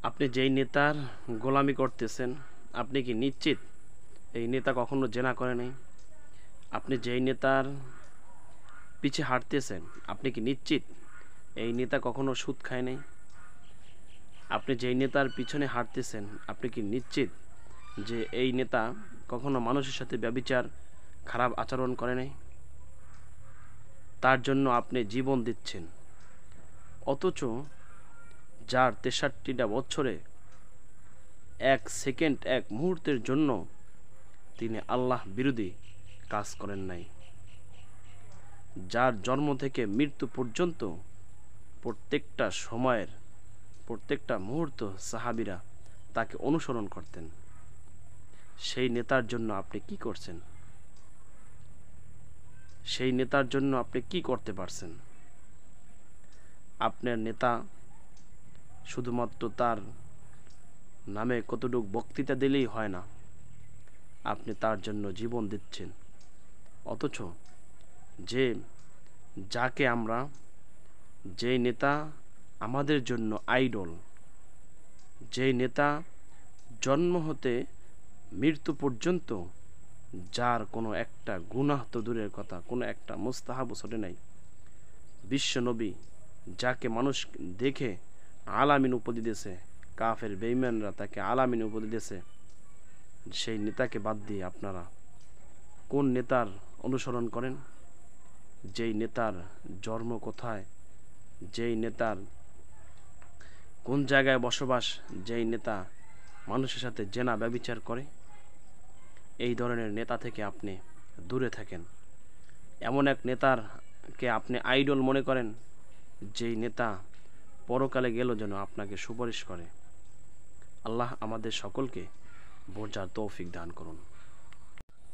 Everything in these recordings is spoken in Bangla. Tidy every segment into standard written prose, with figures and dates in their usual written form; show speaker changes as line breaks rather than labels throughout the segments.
আপনি যেই নেতার গোলামি করতেছেন, আপনি কি নিশ্চিত এই নেতা কখনো জেনা করে নাই? আপনি যেই নেতার পিছে হাঁটতেছেন, আপনি কি নিশ্চিত এই নেতা কখনো সুদ খায় নাই? আপনি যেই নেতার পিছনে হাঁটতেছেন, আপনি কি নিশ্চিত যে এই নেতা কখনো মানুষের সাথে ব্যভিচার, খারাপ আচরণ করে নাই? তার জন্য আপনি জীবন দিচ্ছেন, অথচ যার ৬৩টা বছরে এক সেকেন্ড, এক মুহূর্তের জন্য তিনি আল্লাহ বিরোধী কাজ করেন নাই, যার জন্ম থেকে মৃত্যু পর্যন্ত প্রত্যেকটা সময়ের প্রত্যেকটা মুহূর্ত সাহাবীরা তাকে অনুসরণ করতেন, সেই নেতার জন্য আপনি কি করছেন? সেই নেতার জন্য আপনি কি করতে পারছেন? আপনার নেতা শুধুমাত্র তার নামে কতটুকু বক্তৃতা দিলেই হয় না, আপনি তার জন্য জীবন দিচ্ছেন, অথচ যে যাকে আমরা, যেই নেতা আমাদের জন্য আইডল, যেই নেতা জন্ম হতে মৃত্যু পর্যন্ত যার কোনো একটা গুনাহ তো দূরের কথা, কোনো একটা মুস্তাহাবও ছোটে নাই, বিশ্বনবী যাকে মানুষ দেখে আলামিন উপাধি দিয়েছে, কাফের বেঈমানরা তাকে আলামিন উপাধি দিয়েছে, সেই নেতাকে বাদ দিয়ে আপনারা কোন নেতার অনুসরণ করেন? যেই নেতার জন্ম কোথায়, যেই নেতার কোন জায়গায় বসবাস, যেই নেতা মানুষের সাথে জেনা ব্যভিচার করে, এই ধরনের নেতা থেকে আপনি দূরে থাকেন। এমন এক নেতারকে আপনি আইডল মনে করেন, যেই নেতা পরকালে গেল যেন আপনাকে সুপারিশ করে। আল্লাহ আমাদের সকলকে বোঝার তৌফিক দান করুন।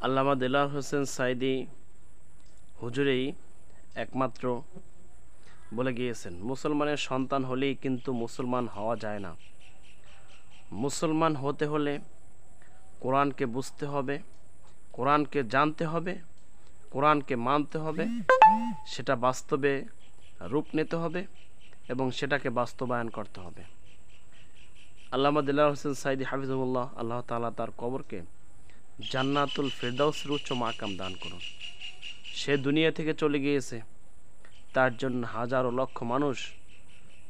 আল্লামা দেলাওয়ার হোসেন সাঈদী হুজুরেই একমাত্র বলে গিয়েছেন, মুসলমানের সন্তান হলেই কিন্তু মুসলমান হওয়া যায় না। মুসলমান হতে হলে কোরআনকে বুঝতে হবে, কোরআনকে জানতে হবে, কোরআনকে মানতে হবে, সেটা বাস্তবে রূপ নিতে হবে এবং সেটাকে বাস্তবায়ন করতে হবে। আল্লামা দেলাওয়ার হোসেন সাঈদী হাফিজুল্লাহ, আল্লাহ তাআলা তার কবরকে জান্নাতুল ফেরদাউসের উচ্চ মাকাম দান করুন। সে দুনিয়া থেকে চলে গিয়েছে, তার জন্য হাজারো লক্ষ মানুষ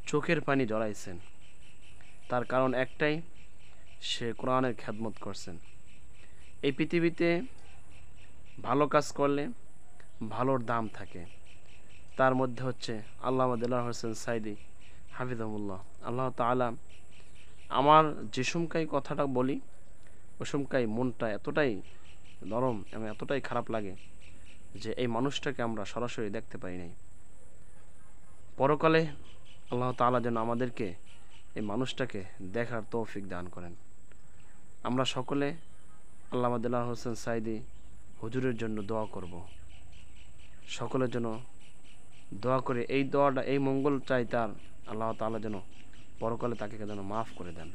চোখের পানি জড়াইছেন, তার কারণ একটাই, সে কোরআনের খেদমত করছেন। এই পৃথিবীতে ভালো কাজ করলে ভালোর দাম থাকে, তার মধ্যে হচ্ছে আল্লামা দেলাওয়ার হোসেন সাঈদী হাফিজাহুল্লাহ। আল্লাহ তাআলা আমার যে সমকাই কথাটা বলি, ও সমকাই মনটা এতটাই নরম এবং এতটাই খারাপ লাগে যে এই মানুষটাকে আমরা সরাসরি দেখতে পাই নাই। পরকালে আল্লাহ তাআলা যেন আমাদেরকে এই মানুষটাকে দেখার তৌফিক দান করেন। আমরা সকলে আল্লামা দেলাওয়ার হোসেন সাঈদী হুজুরের জন্য দোয়া করব, সকলের জন্য দোয়া করে এই দোয়াটা, এই মঙ্গল চাই তার, আল্লাহ তাআলা যেন পরকালে তাকে যেন মাফ করে দেন।